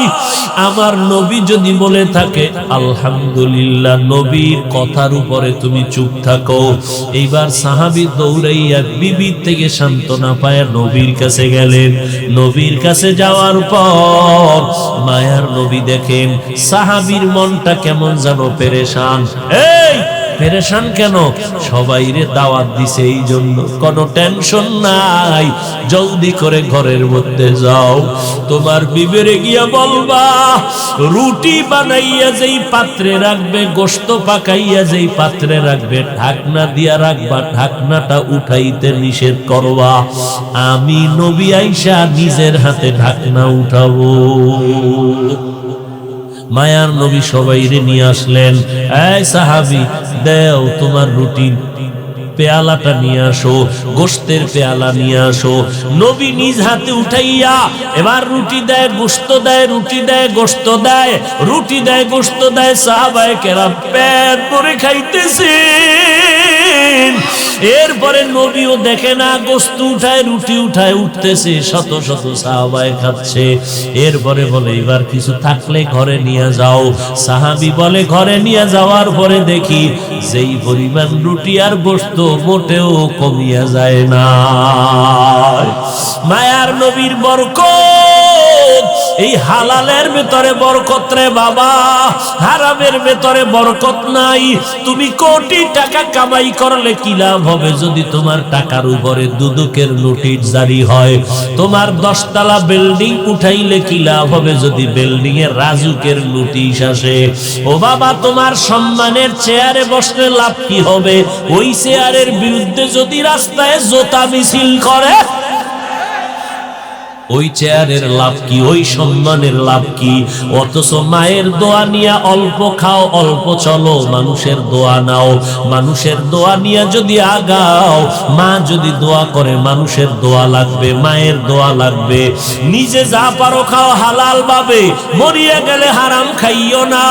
আমার নবী যদি বলে থাকে আলহামদুলিল্লাহ, নবীর কথার উপরে তুমি চুপ থাকো। এইবার সাহাবী দৌড়াইয়া বিবির থেকে সান্ত্বনা পায় নবীর কাছে গেলেন। নবীর কাছে যাওয়ার পর মায়ার নবী দেখেন সাহাবীর মনটা কেমন যেন পেরেশান। এই পেরেশান কেন? সবাইরে দাওয়াত দিছে এই জন্য। কোনো টেনশন নাই, জলদি করে ঘরের মধ্যে যাও, তোমার বিবেরে গিয়া বলবা রুটি বানাইয়া যেই পাত্রে রাখবে, গোশত পাকাইয়া যেই পাত্রে রাখবে, ঢাকনা দিয়া রাখবা, ঢাকনাটা উঠাইতে নিষেধ করবা। আমি নবী আইসা নিজের হাতে ঢাকনা উঠাবো। মায়ার নবী সবাইরে নিয়ে আসলেন। এই সাহাবী, দেও তোমার রুটি পেয়ালাটা নিয়ে আসো, গোশতের পেয়ালা নিয়ে আসো। নবী নিজ হাতে উঠাইয়া এবার রুটি দেয়, গোশত দেয়, রুটি দেয়, গোশত দেয়, রুটি দেয়, গোশত দেয়। সাহাবায়ে কেরাম পেট ভরে খাইতেছেন। এরপরে নবীও দেখে না, গোশত উঠায়, রুটি উঠায়, উঠতেছে, শত শত সাহাবায়ে খাচ্ছে। এরপরে বলে এবার কিছু থাকলে ঘরে নিয়ে যাও। সাহাবী বলে ঘরে নিয়ে যাওয়ার পরে দেখি যেই পরিমাণ রুটি আর গোশত মোটেও কমিয়া যায় না। মায়ার নবীর বরকত, এই হালালের ভেতরে বরকত রে বাবা, হারামের ভেতরে বরকত নাই। তুমি কোটি টাকা কামাই করলে কি লাভ হবে যদি তোমার টাকার উপরে দুদকের নোটিশ জারি হয়? তোমার 10 তলা বিল্ডিং উঠাইলে কি লাভ হবে যদি বিল্ডিং এর রাজুকের নোটিশ আসে? ও বাবা, তোমার সম্মানের চেয়ারে বসলে লাভ কি হবে? ওই চেয়ারের বিরুদ্ধে যদি রাস্তায় জোতা মিছিল করে, ওই চেয়ারের লাভ কি? ওই সম্মানের লাভ কি? অথচ মায়ের দোয়া নিয়ে অল্প খাও, অল্প চলো, মানুষের দোয়া নাও, মানুষের দোয়া নিয়ে যদি আগাও, মা যদি দোয়া করে মানুষের দোয়া লাগবে, মায়ের দোয়া লাগবে। নিজে যা পারো খাও হালাল ভাবে, মরিয়া গেলে হারাম খাইও না।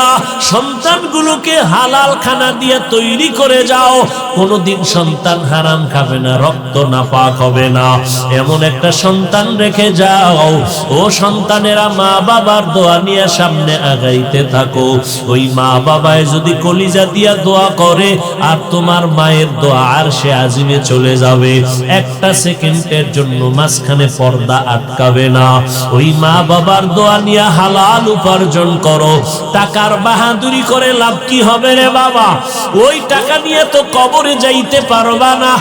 সন্তানগুলোকে হালাল খানা দিয়ে তৈরি করে যাও, কোনোদিন সন্তান হারাম খাবে না, রক্ত নাপাক হবে না, এমন একটা সন্তান রেখে যাও। ও সন্তানেরা, মা বাবার দোয়া নিয়ে সামনে আগাইতে থাকো। ওই মা বাবায় যদি কলিজা দিয়া দোয়া করে আর তোমার মায়ের দোয়া আরশে আজিমে চলে যাবে, একটা সেকেন্ডের জন্য মাঝখানে পর্দা আটকাবে না। ওই মা বাবার দোয়া নিয়ে হালাল উপার্জন করো। টাকার বাহাদুরি করে লাভ কি হবে রে বাবা? ওই টাকা নিয়ে তো কবরে যাইতে পারবা না।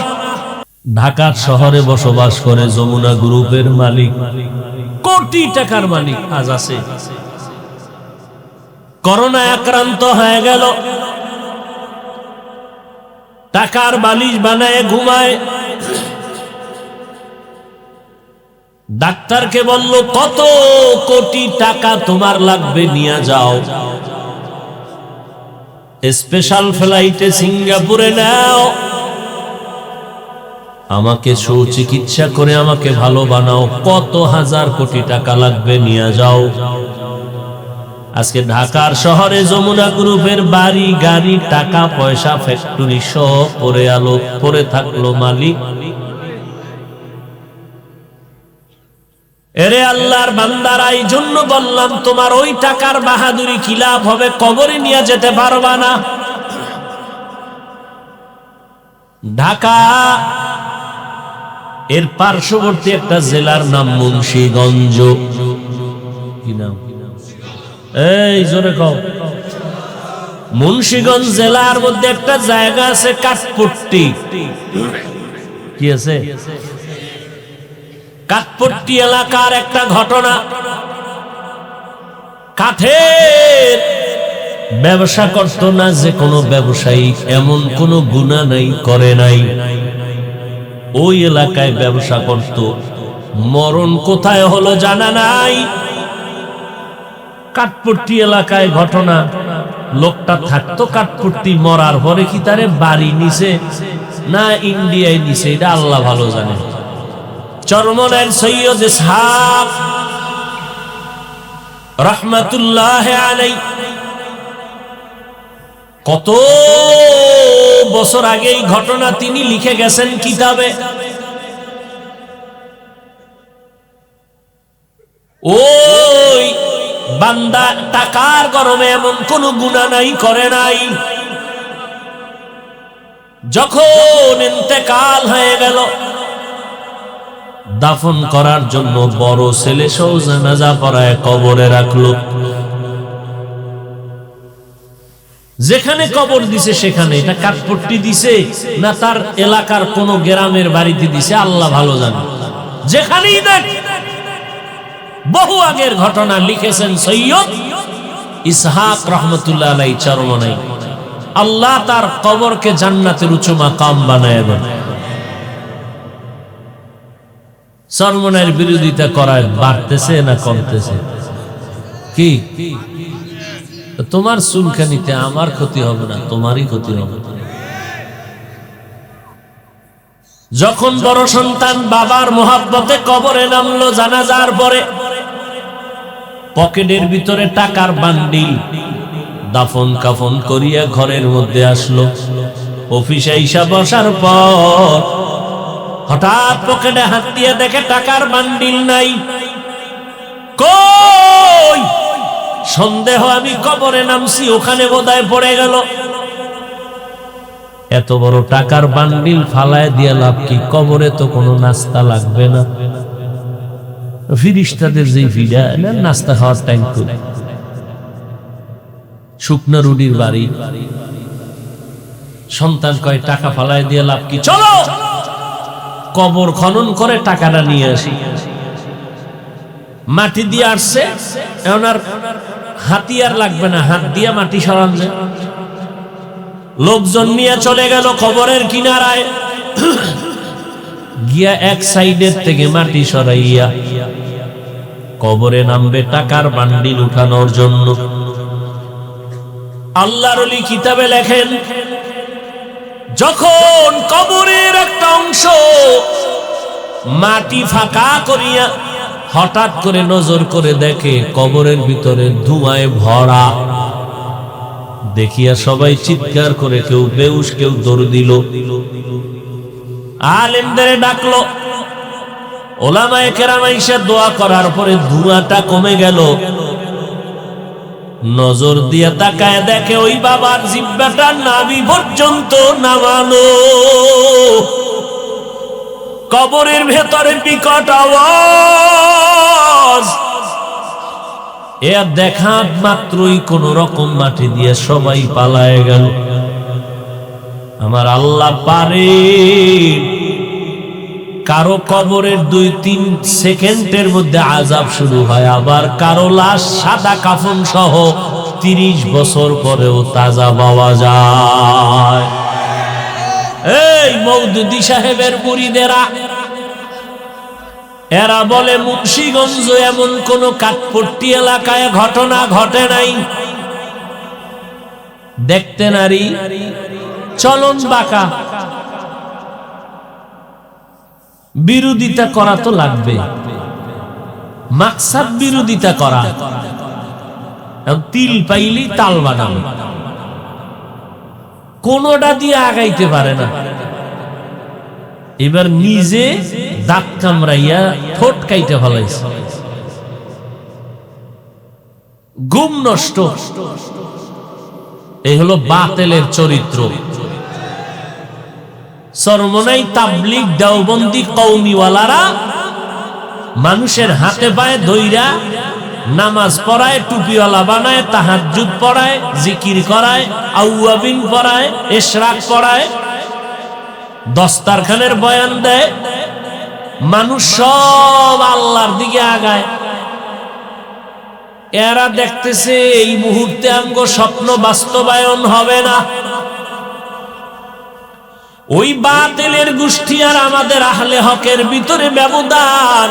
ঢাকার শহরে বসবাস করে যমুনা গ্রুপের মালিক, কোটি টাকার মালিক আজ আছে, করোনা আক্রান্ত হয়ে গেল, টাকার বালিশ বানায় ঘুমায়। ডাক্তারকে বলল কত কোটি টাকা তোমার লাগবে, নিয়ে যাও, স্পেশাল ফ্লাইটে সিঙ্গাপুরে নাও, আমাকে সুচিকিৎসা করে আমাকে ভালো বানাও, কত হাজার কোটি টাকা লাগবে, নিয়ে যাও। আজকে ঢাকার শহরে যমুনা গ্রুপের বাড়ি গাড়ি টাকা পয়সা ফ্যাক্টরি সব পড়ে থাকলো মালিক। এরে আল্লাহর বান্দারা, এই জন্য বললাম তোমার ওই টাকার বাহাদুরি কি লাভ হবে? কবরে নিয়ে যেতে পারবা না। ঢাকা এর পার্শ্ববর্তী একটা জেলার নাম মুন্সিগঞ্জ। কি নাম? এই জোরে কও। মুন্সিগঞ্জ জেলার মধ্যে একটা জায়গা আছে কাঠপট্টি। কি আছে? কাঠপট্টি এলাকার একটা ঘটনা। কাঠের ব্যবসা করতো না যে কোনো ব্যবসায়ী, এমন কোনো গুনাহ নাই, করে নাই। ওই এলাকায় ব্যবসা করত। মরণ কোথায় হলো জানা নাই। কাঠপট্টি এলাকায় ঘটনা, লোকটা থাকতো কাঠপট্টি, মরার পরে কি তারে বাড়ি নিছে না ইন্ডিয়ায় নিছে এটা আল্লাহ ভালো জানে। চরমনার সৈয়দ ইসহাক রাহমাতুল্লাহ আলাইহি কত বছর আগে এই ঘটনা তিনি লিখে গেছেন কিতাবে। ওই বান্দা টাকার গরমে এমন কোন গুনাহ নাই, করে নাই। যখন ইন্তেকাল হয়ে গেল, দাফন করার জন্য বড় ছেলে সহ জানাজা পড়ায় কবরে রাখলো। যেখানে কবর দিছে সেখানে, এটা কাঠপট্টি দিছে না তার এলাকার কোন গ্রামের বাড়িতে দিছে আল্লাহ ভালো জানে। যেখানেই দেখ, বহু আগের ঘটনা লিখেছেন সৈয়দ ইসহাক রাহমাতুল্লাহ আলাইহি চরমনাই। আল্লাহ তার কবরকে জান্নাতের উঁচু মাকাম বানায় দেন। চরমনাইয়ের বিরোধিতা করায় বাড়তেছে না কমতেছে? কি তোমার চুলখানিতে আমার ক্ষতি হবে না, তোমারই ক্ষতি হবে। যখন বড় সন্তান বাবার মোহাব্বতে কবরে নামলো জানাজার পরে, পকেটের ভিতরে টাকার বান্ডিল, দাফন কাফন করিয়া ঘরের মধ্যে আসলো। অফিসে আইসা বসার পর হঠাৎ পকেটে হাত দিয়ে দেখে টাকার বান্ডিল নাই। কই? সন্দেহ, আমি কবরে নামছি, ওখানে বোধহয় পড়ে গেল। এত বড় টাকার বান্ডিল ফালায় দিয়ে লাভ কি? কবরে তো কোনো নাস্তা লাগবে না। ফিরিস্তাদের যে ভিড়া, নাস্তা খাওয়ার টাইম করে শুকনো রুটির বাড়ি। সন্তান কয় টাকা ফালায় দিয়ে লাভ কি, চলো কবর খনন করে টাকাটা নিয়ে আসি। মাটি দিয়ে আসছে, এখন আর হাতিয়ার লাগবে না, হাত দিয়ে মাটি সরান যায়। লোকজন নিয়ে চলে গেল কবরের কিনারায়, গিয়া এক সাইডের থেকে মাটি সরাইয়া কবরে নামবে টাকার বান্ডিল উঠানোর জন্য। আল্লাহর ওলি কিতাবে লেখেন, যখন কবরের একটা অংশ মাটি ফাঁকা করিয়া হঠাৎ করে নজর করে দেখে কবরের ভিতরে ধোঁয়ায় ভরা, দেখিয়া সবাই চিৎকার করে, কেউ বেউস, কেউ দৌড় দিল। আলেমদের ডাকলো, ওলামায়ে কেরাম আইসা দোয়া করার পরে ধোঁয়াটা কমে গেল। নজর দিয়া তাকায় দেখে ওই বাবার জিহ্বাটা নাভি পর্যন্ত নামানো। কবরের ভেতরে বিকট আওয়াজ। এ দেখা মাত্রই কোন রকম মাটি দিয়ে সবাই পালায় গেল। আমার আল্লাহ পারে, কারো কবরের 2-3 সেকেন্ডের মধ্যে আযাব শুরু হয়, আবার কারো লাশ সাদা কাফন সহ 30 বছর পরেও তাজা পাওয়া যায়। এই মওদুদি সাহেবের মুরিদেরা, এরা বলে মুন্সিগঞ্জ এমন কোন কাঠপট্টি এলাকায় ঘটনা ঘটে নাই। দেখতে নারী, চলন বাঁকা, বিরোধিতা করা তো লাগবে, মাকসাদ বিরোধিতা করা। তিল পাইলেই তাল বানানো, কোনটা দিয়ে আগাইতে পারে না। এবার নিজে দাঁত কামড়াইয়া ঠোঁট কাইতে ফেলাইছে, ঘুম নষ্ট। এই হলো বাতিলের চরিত্র। চরমনাই তাবলিগ দেওবন্দি কওমিওয়ালারা মানুষের হাতে পায়ে ধইরা নামাজ পড়ায়, টুপিওয়ালা বানায়, তাহাজ্জুদ পড়ায়, জিকির করায়, আউয়াবিন পড়ায়, ইশরাক পড়ায়, দস্তারখানের বয়ান দেয়। মানুষ সব আল্লাহর দিকে আগায়। এরা দেখতেছে এই মুহূর্তে আমগো স্বপ্ন বাস্তবায়ন হবে না। ওই বাতিলের গোষ্ঠী আর আমাদের আহলে হকের ভিতরে ব্যবধান।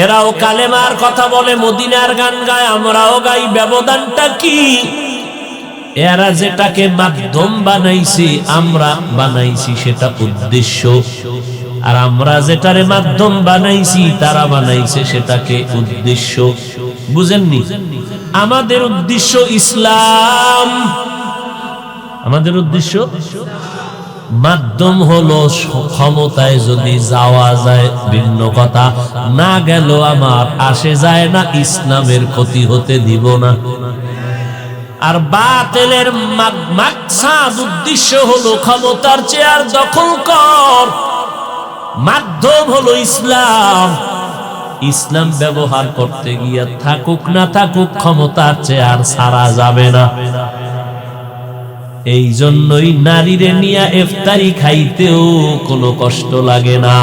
এরাও কালেমার কথা বলে, মদিনার গান গায়, আমরাও গাই। ব্যবধানটা কি? এরা যেটাকে মাধ্যম বানাইছি, আমরা বানাইছি সেটা উদ্দেশ্য, আর আমরা যেটারে মাধ্যম বানাইছি তারা বানাইছে সেটাকে উদ্দেশ্য। বুঝেননি? আমাদের উদ্দেশ্য ইসলাম, আমাদের উদ্দেশ্য মাধ্যম হলো ক্ষমতায় যদি যাওয়া যায় ভিন্ন কথা, না গেল আমার আসে যায় না, ইসলামের ক্ষতি হতে দিব না। আর বাতিলের মাকসাদ উদ্দেশ্য হলো ক্ষমতার চেয়ার দখল কর, মাধ্যম হলো ইসলাম। ইসলাম ব্যবহার করতে গিয়া থাকুক না থাকুক ক্ষমতার চেয়ার ছাড়া যাবে না। এই জন্যই নারীরে নিয়া ইফতারি খাইতেও কোনো কষ্ট লাগে না।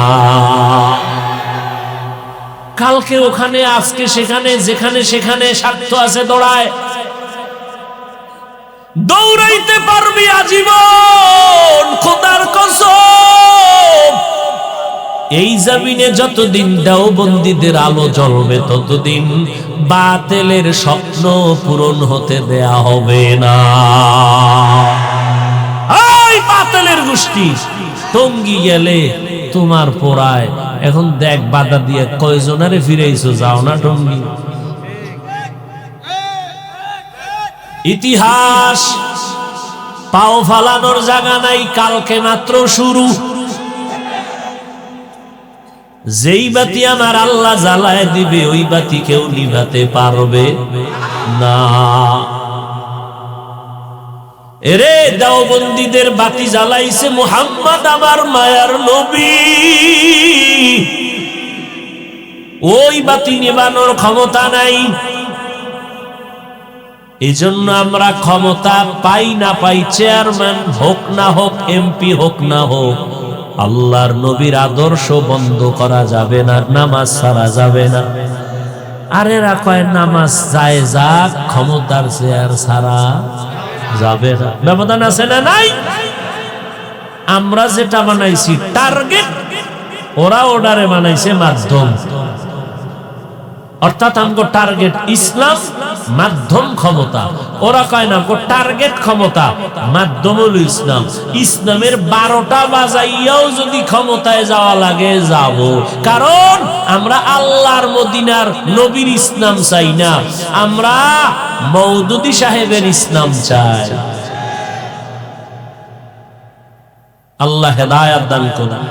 কালকে ওখানে, আজকে সেখানে, যেখানে সেখানে স্বার্থ আছে দৌড়ায়। দৌড়াইতে পারবি আজীবন, খোদার কসম। এই জমিনে যতদিন দেওবন্দীদের আলো জ্বলবে ততদিন বাতিলের স্বপ্ন পূরণ হতে দেয়া হবে না। এই বাতিলের গোষ্ঠী টঙ্গী গেলে তোমার পোড়ায়। এখন দেখ বাধা দিয়ে কয়জনারে ফিরাইছো, যাও না টঙ্গী। ইতিহাস পাও ফালানোর জায়গা নাই, কালকে মাত্র শুরু। যেই বাতি আমার আল্লাহ জ্বালায় দিবে ওই বাতি কেউ নিভাতে পারবে না। এরে দেওবন্দীদের বাতি জ্বালাইছে মুহাম্মদ আমার মায়ার নবী, ওই বাতি নিভানোর ক্ষমতা নাই। এজন্য আমরা ক্ষমতা পাই না পাই, চেয়ারম্যান হোক না হোক, এমপি হোক না হোক, আল্লাহর নবীর আদর্শ বন্ধ করা যাবে না, নামাজ ছাড়া যাবে না। আর এরা কয় নামাজ যায় যাক, ক্ষমতার চেয়ার ছাড়া যাবে না। ব্যবধান আছে না নাই? আমরা যেটা বানাইছি টার্গেট, ওরা ওটারে বানাইছে মাধ্যম। অর্থাৎ আমগো টার্গেট ইসলাম, মাধ্যম ক্ষমতা। ওরা কয় না আমগো টার্গেট ক্ষমতা, মাধ্যম হলো ইসলাম। ইসলামের 12টা বাজাইয়াও যদি ক্ষমতায় যাওয়া লাগে যাব, কারণ আমরা আল্লাহর মদিনার নবীর ইসলাম চাই না, আমরা মওদুদি সাহেবের ইসলাম চাই। আল্লাহ হেদায়েত দান করুন।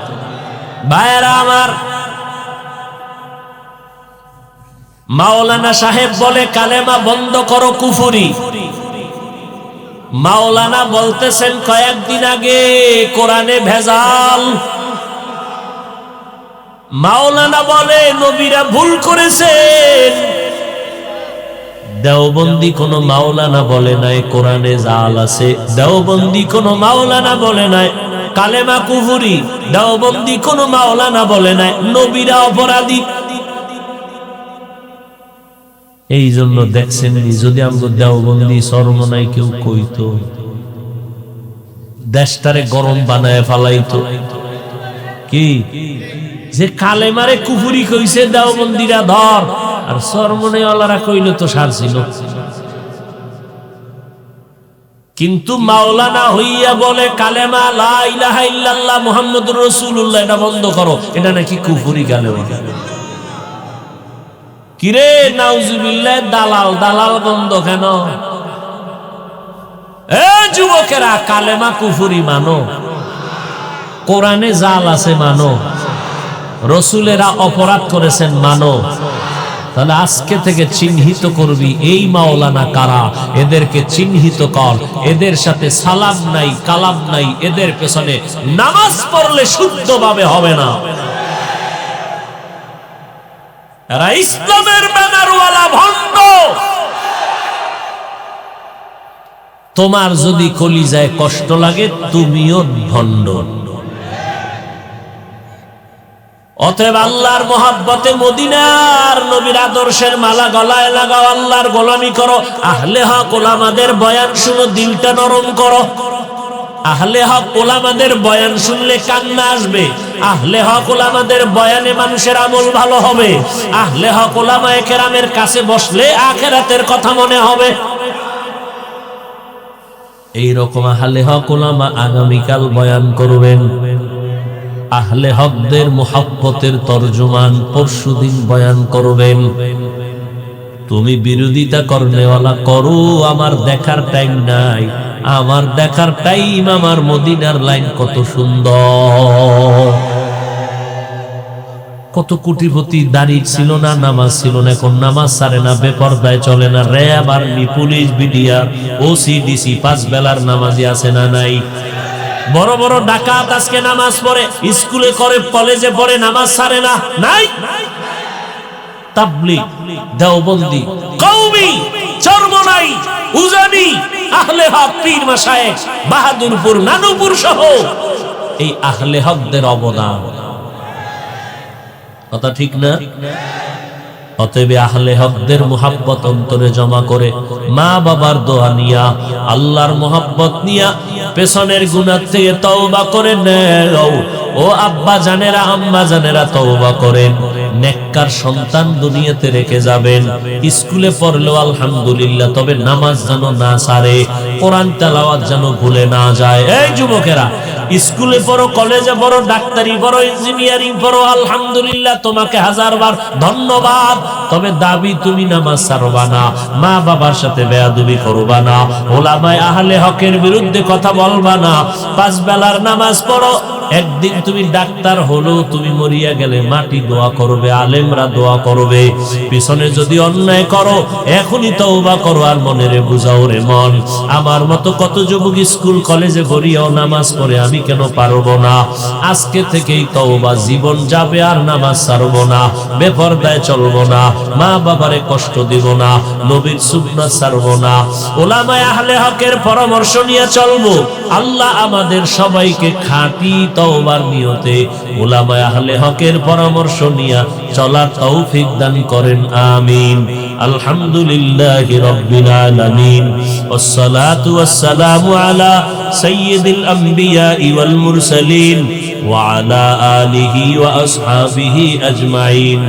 ভাইরা আমার, মাওলানা সাহেব বলে কালেমা বন্ধ করো, কুফরি। মাওলানা বলতেছেন কয়েকদিন আগে কোরআনে ভেজাল। মাওলানা বলে নবীরা ভুল করেছেন। দেওবন্দি কোন মাওলানা বলে নাই কোরআনে জাল আছে। দেওবন্দি কোন মাওলানা বলে নাই কালেমা কুফরি। দেওবন্দি কোন মাওলানা বলে নাই নবীরা অপরাধী। এই জন্য দেখছেন, যদি আমাকে দেওবন্দি চরমনাই কেউ কইতো, দেশটারে গরম বানায় ফালাইতো। কি যে কালেমারে কুফরি কইছে দেওবন্দিরা ধর, আর চরমনাইওয়ালারা কইলে তো সারছিল। কিন্তু মাওলানা হইয়া বলে কালেমা লা ইলাহা ইল্লাল্লাহ মুহাম্মাদুর রাসূলুল্লাহ এটা বন্ধ করো, এটা নাকি কুফরি কালেমা। কিরে নাউজুবিল্লাহ, দালাল দালাল বন্ধ কেন? এ যুবকেরা, কালেমা কুফরি মানো, কোরআনে জাল আছে মানো, রসুলেরা অপরাধ করেছেন মানো, তাহলে আজকে থেকে চিহ্নিত করবি এই মাওলানা কারা, এদেরকে চিহ্নিত কর। এদের সাথে সালাম নাই, কালাম নাই, এদের পেছনে নামাজ পড়লে শুদ্ধভাবে হবে না। এরা ইসলামের ব্যানারওয়ালা ভণ্ড। তোমার যদি কলিজায় কষ্ট লাগে, তুমিও ভণ্ড। অতএব আল্লাহর মহব্বতে মদিনার নবীর আদর্শের মালা গলায় লাগাও, আল্লাহর গোলামি করো। আহলে হক ওলামাদের বয়ান শুনো, দিলটা নরম করো। আহলে হক ওলামাদের বয়ান শুনলে কান্না আসবে। আহলে হক ওলামাদের বয়ানে মানুষের আমল ভালো হবে। আহলে হক ওলামায়ে কেরামের কাছে বসলে আখিরাতের কথা মনে হবে। এই রকম আহলে হক ওলামা আগামীকাল বয়ান করবেন। আহলে হকদের মুহাব্বতের তরজমান পরশুদিন বয়ান করবেন। তুমি বিরোধিতা করনেওয়ালা করো, আমার দেখার টাইম নাই। আমার দেখার টাইম আমার মদিনার লাইন কত সুন্দর। কত কোটিপতি, দাড়ি ছিল না, নামাজ ছিল না, এখন নামাজ ছাড়ে না, বেপরদায় চলে না। RAB, army, police, BDR, OC, DC 5 বেলার নামাজি আছে না নাই? বড় বড় ডাকাত আজকে নামাজ পড়ে, স্কুলে করে, কলেজে পড়ে, নামাজ ছাড়ে না, নাই? তাবলীগ, দেওবন্দি, কওমি, চরমনাই, উজানি, আহলে হক, পীর মাশায়েখ, বাহাদুরপুর, নানুপুর সহ এই আহলে হকদের অবদান। কথা ঠিক না? অতএব আহলে হকদের মুহাব্বত অন্তরে জমা করে, মা বাবার দোয়া নিয়া, আল্লাহর মুহাব্বত নিয়া, পেছনের গুনাহ থেকে তওবা করে নেও। ও আব্বা জানেরা, আম্মা জানেরা, তওবা করেন। নেককার সন্তান দুনিয়াতে রেখে যাবেন। স্কুলে পড়লেও আলহামদুলিল্লাহ, তবে নামাজ যেন না ছাড়ে, কোরআন তেলাওয়াত যেন ভুলে না যায়। এই যুবকেরা, স্কুলে পড়ো, কলেজে পড়ো, ডাক্তারি পড়ো, ইঞ্জিনিয়ারিং পড়ো, আলহামদুলিল্লাহ, তোমাকে হাজারবার ধন্যবাদ। তবে দাবি তুমি নামাজ ছাড়বা না, মা বাবার সাথে বেয়াদবি করবা না, ওলামায়ে আহলে হকের বিরুদ্ধে কথা বলবা না, 5 বেলার নামাজ পড়ো। একদিন তুমি ডাক্তার হলেও তুমি মরিয়া গেলে মাটি দোয়া করবে, আলেমরা দোয়া করবে। পিছনে যদি অন্যায় করো, এখনই তওবা করো আর মনেরে বুঝাও, রে মন, আমার মতো কত যুবক স্কুল কলেজে ভরিয়াও নামাজ পড়ে, আমি কেন পারবো না? আজকে থেকেই তওবা, জীবন যাবে আর নামাজ ছাড়বো না, বেপরদায় চলবো না, মা বাবারে কষ্ট দিব না, নবীর সুন্নাত ছাড়বো না, ওলামায়ে আহলে হকের পরামর্শ নিয়ে চলবো। আল্লাহ আমাদের সবাইকে খাঁটি তওবার নিয়তে উলামায়ে আহলে হকের পরামর্শ নিয়ে চলার তৌফিক দান করেন, আমিন। আলহামদুলিল্লাহি রাব্বিল আলামিন, ওয়াসসালাতু ওয়াসসালামু আলা সাইয়্যিদিল আমবিয়া ওয়াল মুরসালিন ওয়া আলা আলিহি ওয়া আসহাবিহি আজমাইন।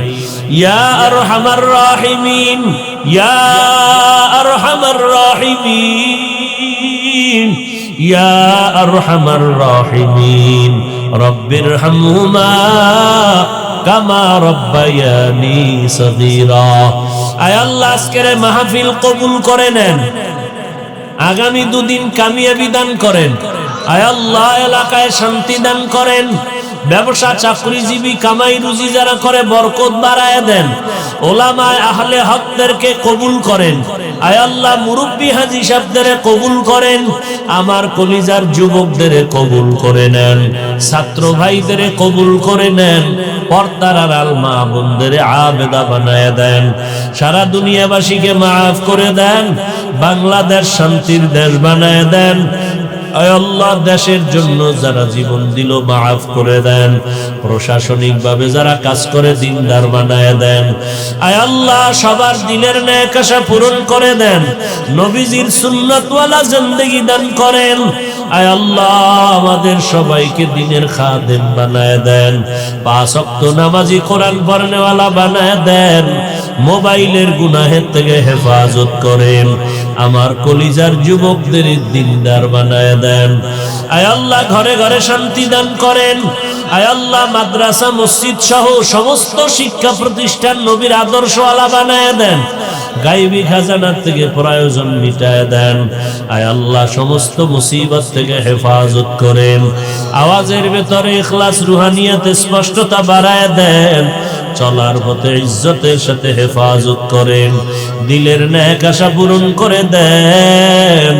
ইয়া আরহামার রাহিমিন, ইয়া আরহামার রাহিমিন, ইয়া আরহামার রাহিমিন, রব্বিরহামহুমা কামা রব্বায়ানি সগীরা। আয় আল্লাহ, আজকের মাহফিল কবুল করে নেন, আগামী 2 দিন কামিয়াবি দান করেন। আয় আল্লাহ, এলাকায় শান্তি দান করেন, ব্যবসা চাকরিজীবী কামাই রুজি যারা করে বরকত বাড়ায় দেন। ওলামায়ে আহলে হকদেরকে কবুল করেন। আয় আল্লাহ, মুরব্বী হাজী সাহেবদের কবুল করেন, আমার কলিজার যুবকদের কবুল করে নেন, ছাত্র ভাইদের কবুল করে নেন, পর্দার আড়াল মা বোনদের আবেদা বানায় দেন, সারা দুনিয়াবাসীকে মাফ করে দেন, বাংলাদেশ শান্তির দেশ বানায় দেন। আয় আল্লাহ, দেশের জন্য যারা জীবন দিল মাফ করে দেন, প্রশাসনিক ভাবে যারা কাজ করে দিনদার বানায় দেন। আয় আল্লাহ, সবার দিলের নেক আশা পূরণ করে দেন, নবীজির সুন্নাতওয়ালা জিন্দেগি দান করেন। আয় আল্লাহ, আমাদের সবাইকে দিনের খাদেম বানায় দেন, 5 ওয়াক্ত নামাজি, কোরআন পড়নেওয়ালা বানায় দেন, মোবাইলের গুনাহের থেকে হেফাজত করেন, আমার কলিজার যুবকদের দিনদার বানায় দেন। আয় আল্লাহ, ঘরে ঘরে শান্তি দান করেন। আয় আল্লাহ, মাদ্রাসা মসজিদ সহ সমস্ত শিক্ষা প্রতিষ্ঠান নবীর আদর্শওয়ালা বানায় দেন, গায়বী খাজানা থেকে প্রয়োজন মিটায় দেন। আয় আল্লাহ, সমস্ত মুসিবত থেকে হেফাজত করেন, আওয়াজের ভেতরে ইখলাস রুহানিয়াত স্পষ্টতা বাড়ায় দেন, চলার পথে ইজ্জতের সাথে হেফাজত করেন, দিলের নেক আশা পূরণ করে দেন।